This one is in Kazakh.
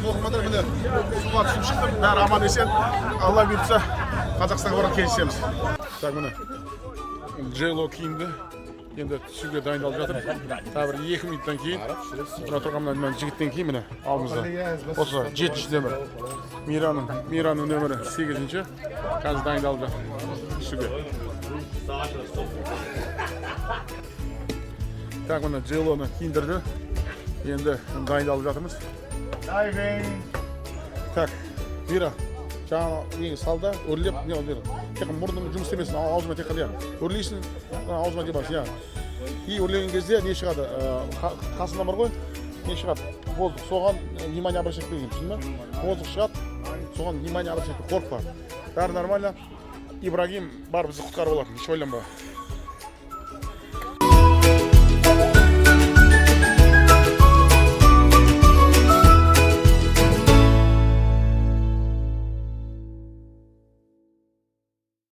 толқымадар міне суға түсіп шықтым. Бәрі аман есен. Алла бұйыртса Қазақстанға барып кездесеміз. Так міне джейло киімді енді түсуге дайындалып жатыр. Тағы бір 2 минуттан кейін мына тұрған мына жігіттен кейін міне алдымызда осы 7-ші нөмір Мираның нөмірі 8-ші қазір дайындалып жатыр түсуге. Так міне джейлоны киіндірді. Енді дайындалып жатырмыз. Дайвинг. Так, Мира, жаңа неге салда, өрлеп, не ол бері. Тек мұрның жұмыс істемесін, аузыма тек қылия. Өрлейсің, аузыма кебасың, я. И өрлеген кезде не шығады, қасында бар ғой, не шығады. Болды, соған внимание обращать етпеген, түсін ба? Болды шығады, соған внимание обращать етпеген, қорықпа. Бәрі нормально. Ибрагим бар бізді құтқарып алатын, еш ойланба.